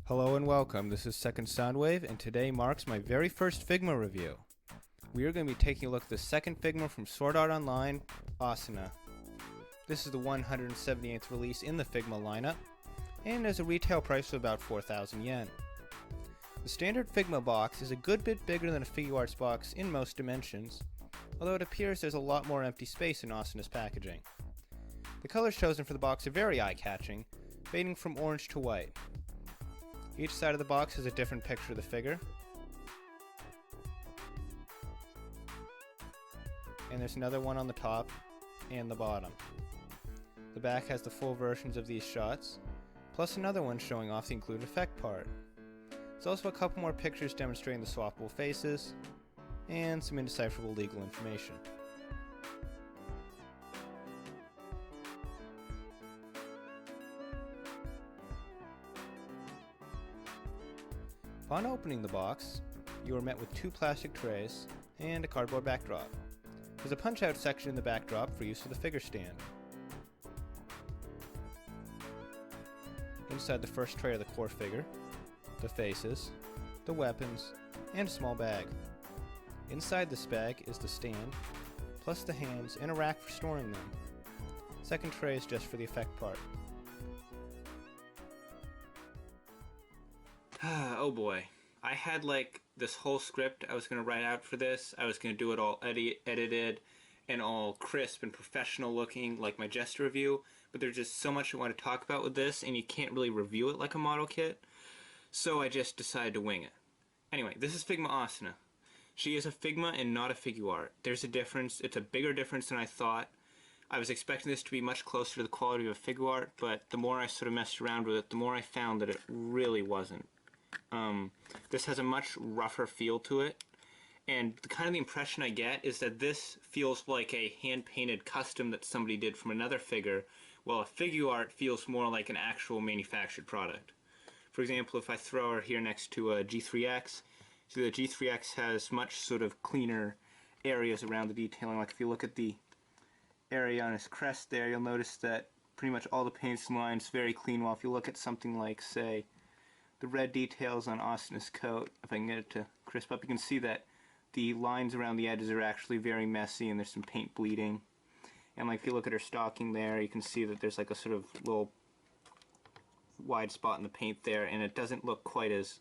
Hello and welcome, this is Second Soundwave, and today marks my very first Figma review. We are going to be taking a look at the second Figma from Sword Art Online, Asuna. This is the 178th release in the Figma lineup, and has a retail price of about 4,000 yen. The standard Figma box is a good bit bigger than a Figuarts box in most dimensions, although it appears there's a lot more empty space in Asuna's packaging. The colors chosen for the box are very eye-catching, fading from orange to white. Each side of the box has a different picture of the figure. And there's another one on the top and the bottom. The back has the full versions of these shots, plus another one showing off the included effect part. There's also a couple more pictures demonstrating the swappable faces, and some indecipherable legal information. Upon opening the box, you are met with two plastic trays and a cardboard backdrop. There's a punch-out section in the backdrop for use of the figure stand. Inside the first tray are the core figure, the faces, the weapons, and a small bag. Inside this bag is the stand, plus the hands and a rack for storing them. Second tray is just for the effect part. Oh boy. I had this whole script I was going to write out for this. I was going to do it all edited and all crisp and professional looking like my Jester review, but there's just so much I want to talk about with this and you can't really review it like a model kit, so I just decided to wing it. Anyway, this is Figma Asuna. She is a Figma and not a Figuart. There's a difference. It's a bigger difference than I thought. I was expecting this to be much closer to the quality of a Figuart, but the more I sort of messed around with it, the more I found that it really wasn't. This has a much rougher feel to it, and the impression I get is that this feels like a hand-painted custom that somebody did from another figure, while a Figuart feels more like an actual manufactured product. For example, if I throw her here next to a G3X, see the G3X has much sort of cleaner areas around the detailing. Like if you look at the area on his crest there, you'll notice that pretty much all the paints and lines very clean, while if you look at something like, say, the red details on Asuna's coat, if I can get it to crisp up, you can see that the lines around the edges are actually very messy and there's some paint bleeding. And like if you look at her stocking there, you can see that there's like a sort of little wide spot in the paint there, and it doesn't look quite as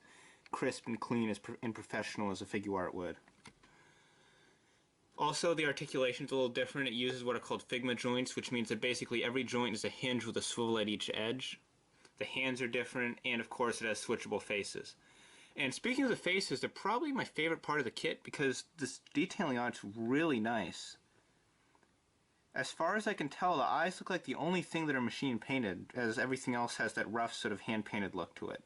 crisp and clean and professional as a Figuart would. Also, the articulation is a little different. It uses what are called Figma joints, which means that basically every joint is a hinge with a swivel at each edge. The hands are different, and of course it has switchable faces. And speaking of the faces, they're probably my favorite part of the kit because this detailing on it's really nice. As far as I can tell, the eyes look like the only thing that are machine painted, as everything else has that rough sort of hand painted look to it.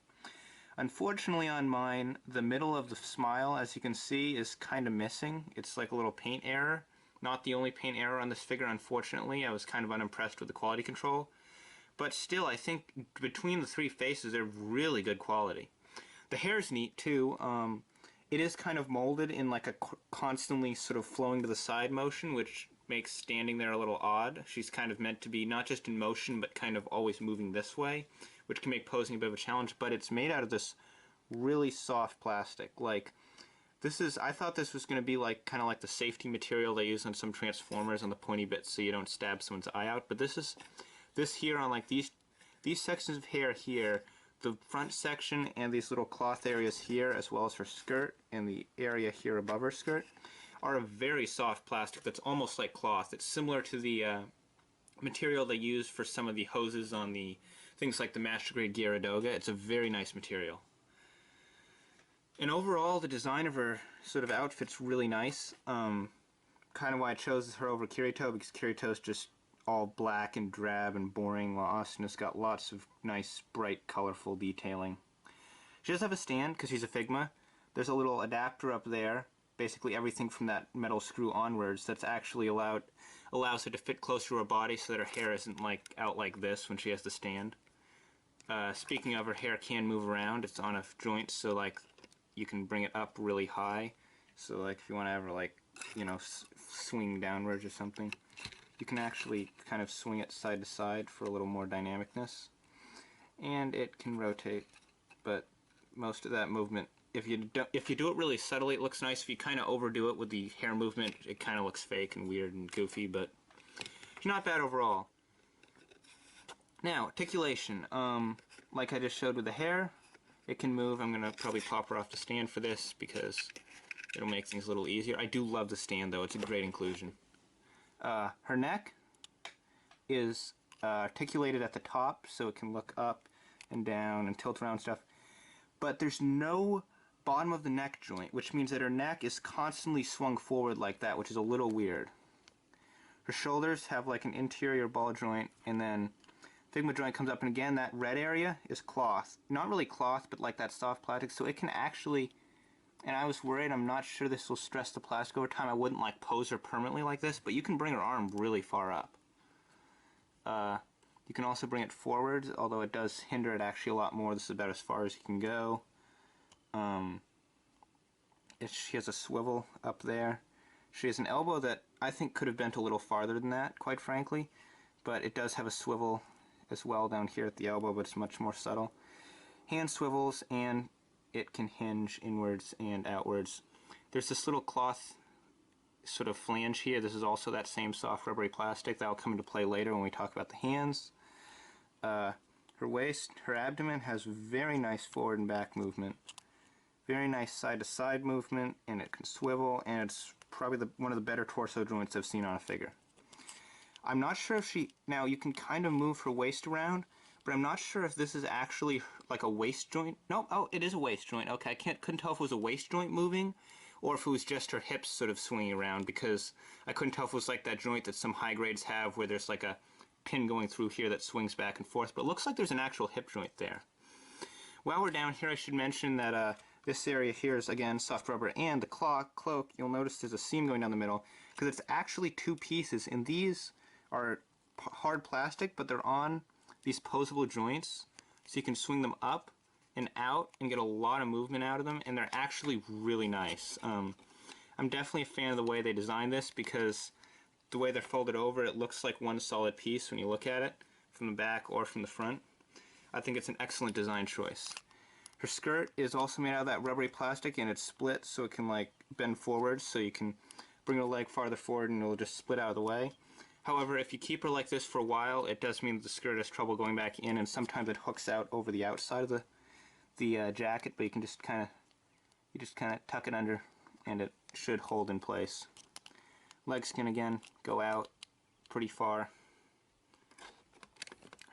Unfortunately on mine, the middle of the smile, as you can see, is kind of missing. It's like a little paint error. Not the only paint error on this figure, unfortunately. I was kind of unimpressed with the quality control. But still, I think between the three faces, they're really good quality. The hair's neat, too. It is kind of molded in like a constantly sort of flowing to the side motion, which makes standing there a little odd. She's kind of meant to be not just in motion, but kind of always moving this way, which can make posing a bit of a challenge, but it's made out of this really soft plastic. Like, I thought this was going to be like kind of like the safety material they use on some Transformers on the pointy bits so you don't stab someone's eye out, but this here on like these sections of hair here, the front section and these little cloth areas here, as well as her skirt and the area here above her skirt, are a very soft plastic that's almost like cloth. It's similar to the material they use for some of the hoses on the things like the Master Grade Gyaradoga. It's a very nice material. And overall, the design of her sort of outfit's really nice. Kind of why I chose her over Kirito, because Kirito's just all black and drab and boring, while Asuna's got lots of nice, bright, colorful detailing. She does have a stand, because she's a Figma. There's a little adapter up there, basically everything from that metal screw onwards, that's actually allows her to fit closer to her body so that her hair isn't out like this when she has the stand. Speaking of, her hair can move around. It's on a joint, so you can bring it up really high. So if you want to ever swing downwards or something, you can actually kind of swing it side to side for a little more dynamicness. And it can rotate but most of that movement, if you do it really subtly, it looks nice. If you kind of overdo it with the hair movement, it kind of looks fake and weird and goofy, but it's not bad overall. Now, articulation. Like I just showed with the hair, it can move. I'm going to probably pop her off the stand for this because it'll make things a little easier. I do love the stand, though. It's a great inclusion. Her neck is articulated at the top, so it can look up and down and tilt around stuff. But there's no bottom of the neck joint, which means that her neck is constantly swung forward like that, which is a little weird. Her shoulders have like an interior ball joint, and then Figma joint comes up, and again, that red area is cloth. Not really cloth, but like that soft plastic, so it can actually, and I was worried, I'm not sure this will stress the plastic over time. I wouldn't like pose her permanently like this, but you can bring her arm really far up. You can also bring it forwards, although it does hinder it actually a lot more. This is about as far as you can go. She has a swivel up there. She has an elbow that I think could have bent a little farther than that, quite frankly, but it does have a swivel as well down here at the elbow, but it's much more subtle. Hand swivels, and it can hinge inwards and outwards. There's this little cloth sort of flange here. This is also that same soft rubbery plastic. That'll come into play later when we talk about the hands. Her waist, her abdomen has very nice forward and back movement. Very nice side-to-side movement, and it can swivel, and it's probably one of the better torso joints I've seen on a figure. I'm not sure if now you can kind of move her waist around, but I'm not sure if this is actually like a waist joint. No, oh, it is a waist joint. Okay, I couldn't tell if it was a waist joint moving, or if it was just her hips sort of swinging around, because I couldn't tell if it was like that joint that some high grades have where there's like a pin going through here that swings back and forth, but it looks like there's an actual hip joint there. While we're down here, I should mention that this area here is, again, soft rubber, and the cloak, you'll notice there's a seam going down the middle, because it's actually two pieces, and these are hard plastic, but they're on these posable joints, so you can swing them up and out and get a lot of movement out of them, and they're actually really nice. I'm definitely a fan of the way they designed this, because the way they're folded over, it looks like one solid piece when you look at it, from the back or from the front. I think it's an excellent design choice. Her skirt is also made out of that rubbery plastic, and it's split so it can like bend forward, so you can bring her leg farther forward and it'll just split out of the way. However, if you keep her like this for a while, it does mean that the skirt has trouble going back in, and sometimes it hooks out over the outside of the jacket, but you can just kind of tuck it under, and it should hold in place. Legs can again go out pretty far.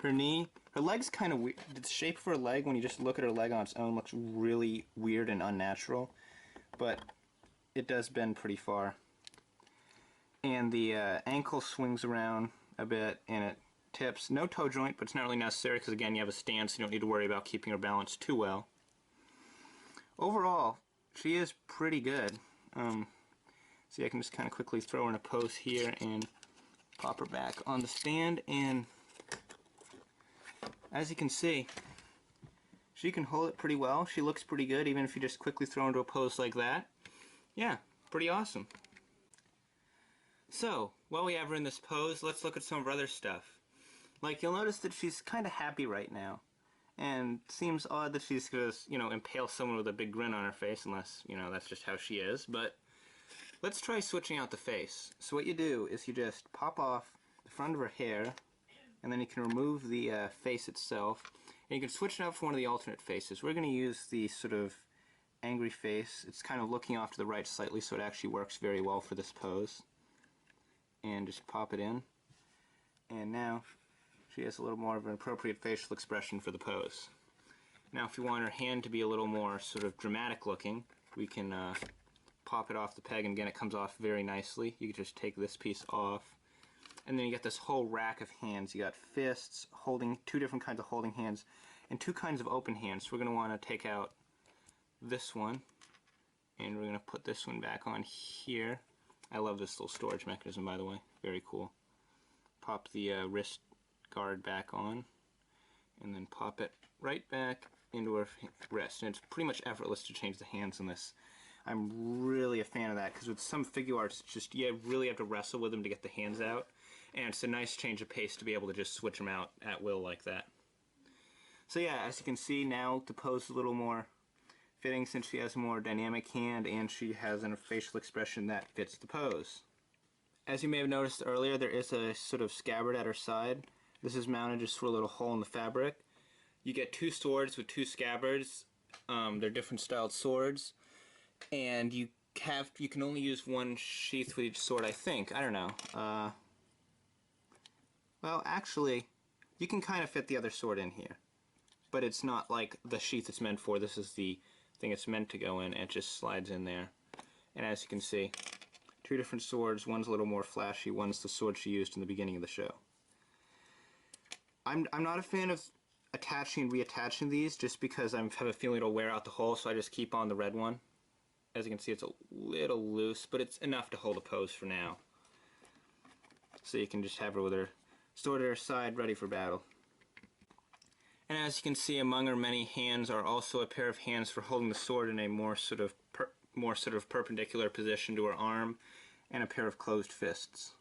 Her knee, her leg's kind of weird. The shape of her leg, when you just look at her leg on its own, looks really weird and unnatural, but it does bend pretty far. And the ankle swings around a bit, and it tips. No toe joint, but it's not really necessary because, again, you have a stand, so you don't need to worry about keeping her balanced too well. Overall, she is pretty good. See, I can just kind of quickly throw her in a pose here and pop her back on the stand, and as you can see, she can hold it pretty well. She looks pretty good, even if you just quickly throw her into a pose like that. Yeah, pretty awesome. So, while we have her in this pose, let's look at some of her other stuff. Like, you'll notice that she's kind of happy right now. And it seems odd that she's going to, impale someone with a big grin on her face, unless, that's just how she is. But let's try switching out the face. So what you do is you just pop off the front of her hair, and then you can remove the face itself, and you can switch it out for one of the alternate faces. We're going to use the sort of angry face. It's kind of looking off to the right slightly, so it actually works very well for this pose. And just pop it in, and now she has a little more of an appropriate facial expression for the pose. Now if you want her hand to be a little more sort of dramatic looking, we can pop it off the peg, and again it comes off very nicely. You can just take this piece off, and then you get this whole rack of hands. You got fists, holding, two different kinds of holding hands, and two kinds of open hands. So we're going to want to take out this one, and we're going to put this one back on here. I love this little storage mechanism, by the way. Very cool. Pop the wrist guard back on, and then pop it right back into her wrist. And it's pretty much effortless to change the hands in this. I'm really a fan of that, because with some figure arts, it's just, you really have to wrestle with them to get the hands out. And it's a nice change of pace to be able to just switch them out at will like that. So yeah, as you can see now, the pose is a little more fitting since she has a more dynamic hand and she has a facial expression that fits the pose. As you may have noticed earlier, there is a sort of scabbard at her side. This is mounted just through a little hole in the fabric. You get two swords with two scabbards. They're different styled swords, and you can only use one sheath with each sword, I think. I don't know. Well, actually, you can kind of fit the other sword in here, but it's not like the sheath it's meant for. This is the thing it's meant to go in, and it just slides in there. And as you can see, two different swords. One's a little more flashy. One's the sword she used in the beginning of the show. I'm not a fan of attaching and reattaching these just because I have a feeling it'll wear out the hole, so I just keep on the red one. As you can see, it's a little loose, but it's enough to hold a pose for now. So you can just have her with her sword at her side, ready for battle. And as you can see, among her many hands are also a pair of hands for holding the sword in a more sort of perpendicular position to her arm, and a pair of closed fists.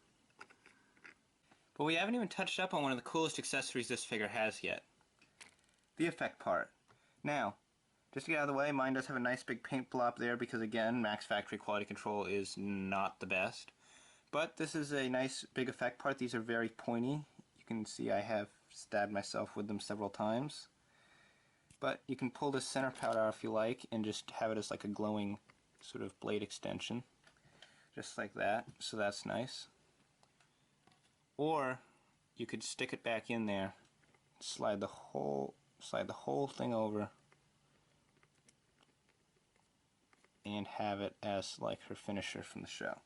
But we haven't even touched up on one of the coolest accessories this figure has yet. The effect part. Now, just to get out of the way, mine does have a nice big paint blob there because, again, Max Factory quality control is not the best. But this is a nice big effect part. These are very pointy. You can see I have stabbed myself with them several times. But you can pull this center part out if you like and just have it as like a glowing sort of blade extension. Just like that. So that's nice. Or you could stick it back in there, slide the whole thing over, and have it as like her finisher from the show.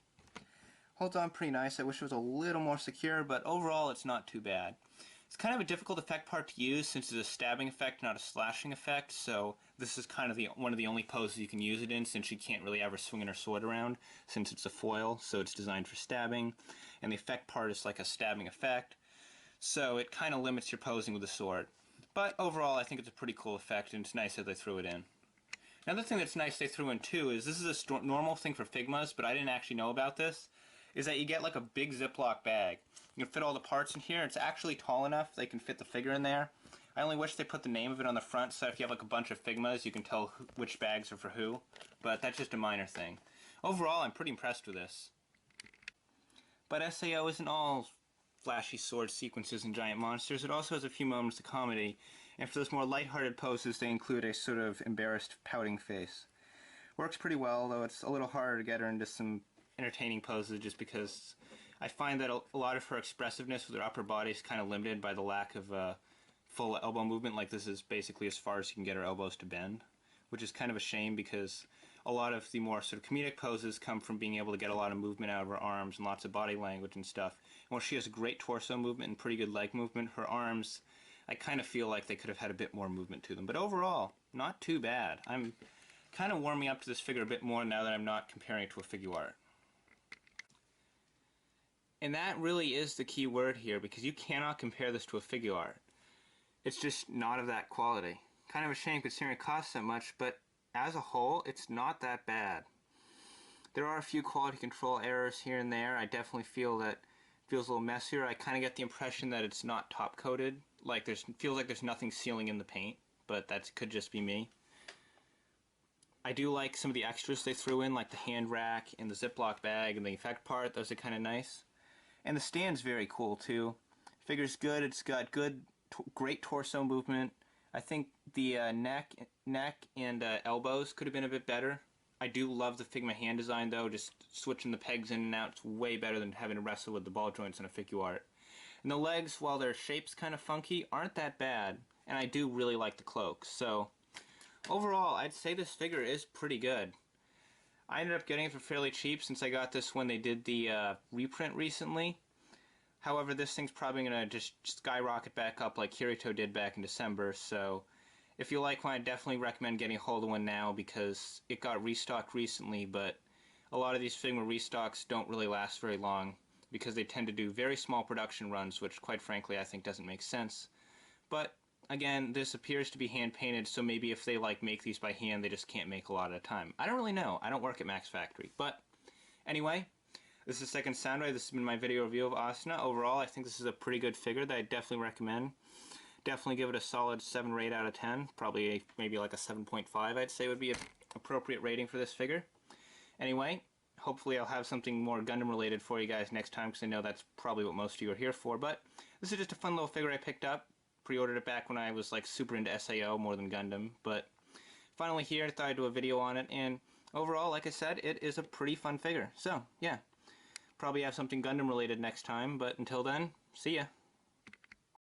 Holds on pretty nice. I wish it was a little more secure, but overall it's not too bad. It's kind of a difficult effect part to use since it's a stabbing effect, not a slashing effect, so this is kind of one of the only poses you can use it in since she can't really ever swing her sword around since it's a foil, so it's designed for stabbing, and the effect part is like a stabbing effect, so it kind of limits your posing with the sword. But overall, I think it's a pretty cool effect, and it's nice that they threw it in. Another thing that's nice they threw in too is this is a normal thing for Figmas, but I didn't actually know about this, is that you get like a big Ziploc bag. You can fit all the parts in here. It's actually tall enough they can fit the figure in there. I only wish they put the name of it on the front so if you have like a bunch of Figmas you can tell which bags are for who, but that's just a minor thing. Overall, I'm pretty impressed with this. But SAO isn't all flashy sword sequences and giant monsters. It also has a few moments of comedy, and for those more lighthearted poses they include a sort of embarrassed pouting face. Works pretty well, though it's a little harder to get her into some entertaining poses just because I find that a lot of her expressiveness with her upper body is kind of limited by the lack of full elbow movement. Like this is basically as far as you can get her elbows to bend, which is kind of a shame because a lot of the more sort of comedic poses come from being able to get a lot of movement out of her arms and lots of body language and stuff. And while she has great torso movement and pretty good leg movement, her arms, I kind of feel like they could have had a bit more movement to them. But overall, not too bad. I'm kind of warming up to this figure a bit more now that I'm not comparing it to a figure art. And that really is the key word here, because you cannot compare this to a figure art. It's just not of that quality. Kind of a shame considering it costs that much, but as a whole, it's not that bad. There are a few quality control errors here and there. I definitely feel that it feels a little messier. I kind of get the impression that it's not top coated. Like feels like there's nothing sealing in the paint, but that could just be me. I do like some of the extras they threw in, like the hand rack and the Ziploc bag and the effect part. Those are kind of nice. And the stand's very cool too. Figure's good. It's got great torso movement. I think the neck and elbows could have been a bit better. I do love the Figma hand design though. Just switching the pegs in and out, it's way better than having to wrestle with the ball joints in a figure art. And the legs, while their shape's kind of funky, aren't that bad. And I do really like the cloak. So overall, I'd say this figure is pretty good. I ended up getting it for fairly cheap since I got this when they did the reprint recently. However, this thing's probably going to just skyrocket back up like Kirito did back in December, so if you like one, I definitely recommend getting a hold of one now because it got restocked recently, but a lot of these Figma restocks don't really last very long because they tend to do very small production runs, which quite frankly I think doesn't make sense. But again, this appears to be hand painted, so maybe if they make these by hand, they just can't make a lot at a time. I don't really know. I don't work at Max Factory. But anyway, this is Second Soundwave. This has been my video review of Asuna. Overall, I think this is a pretty good figure that I definitely recommend. Definitely give it a solid 7 or 8 out of 10. Probably maybe like a 7.5 I'd say would be an appropriate rating for this figure. Anyway, hopefully I'll have something more Gundam related for you guys next time, because I know that's probably what most of you are here for. But this is just a fun little figure I picked up. Pre-ordered it back when I was like super into SAO more than Gundam. But finally here, I thought I'd do a video on it. And overall, like I said, it is a pretty fun figure. So, yeah. Probably have something Gundam related next time. But until then, see ya.